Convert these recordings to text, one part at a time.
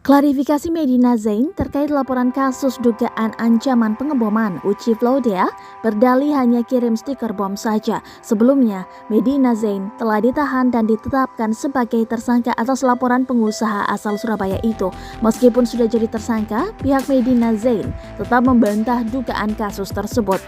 Klarifikasi Medina Zain terkait laporan kasus dugaan ancaman pengeboman Uci Flodia berdalih hanya kirim stiker bom saja. Sebelumnya, Medina Zain telah ditahan dan ditetapkan sebagai tersangka atas laporan pengusaha asal Surabaya itu. Meskipun sudah jadi tersangka, pihak Medina Zain tetap membantah dugaan kasus tersebut.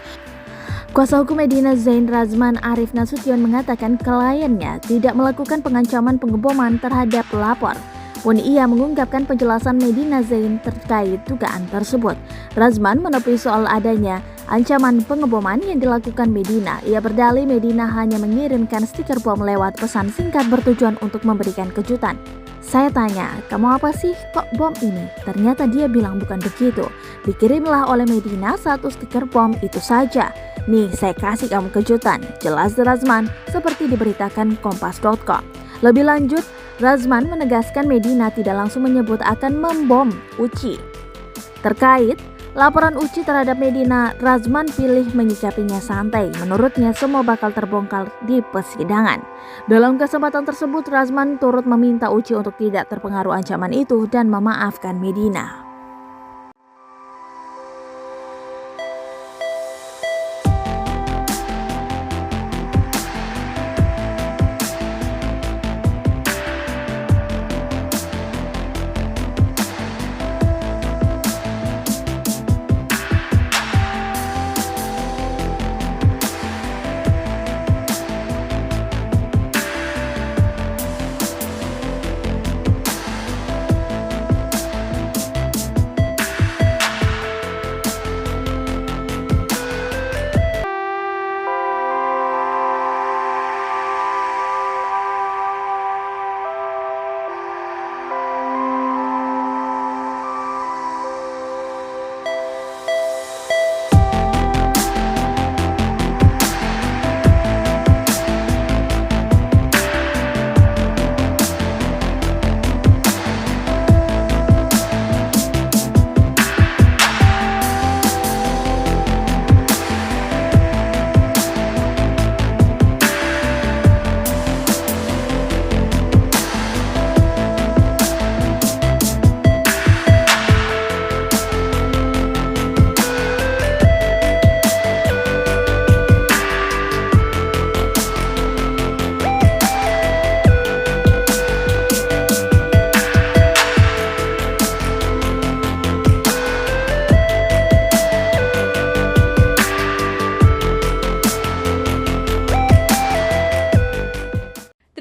Kuasa hukum Medina Zain, Razman Arif Nasution, mengatakan kliennya tidak melakukan pengancaman pengeboman terhadap pelapor. Pun ia mengungkapkan penjelasan Medina Zain terkait dugaan tersebut. Razman menepi soal adanya ancaman pengeboman yang dilakukan Medina. Ia berdalih Medina hanya mengirimkan stiker bom lewat pesan singkat bertujuan untuk memberikan kejutan. Saya tanya, kamu apa sih kok bom ini? Ternyata dia bilang bukan begitu. Dikirimlah oleh Medina satu stiker bom itu saja. Nih, saya kasih kamu kejutan, jelas Razman, seperti diberitakan Kompas.com. Lebih lanjut, Razman menegaskan Medina tidak langsung menyebut akan membom Uci. Terkait laporan Uci terhadap Medina, Razman pilih menyikapinya santai. Menurutnya semua bakal terbongkar di persidangan. Dalam kesempatan tersebut, Razman turut meminta Uci untuk tidak terpengaruh ancaman itu dan memaafkan Medina.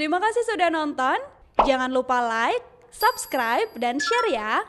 Terima kasih sudah nonton. Jangan lupa like, subscribe, dan share ya.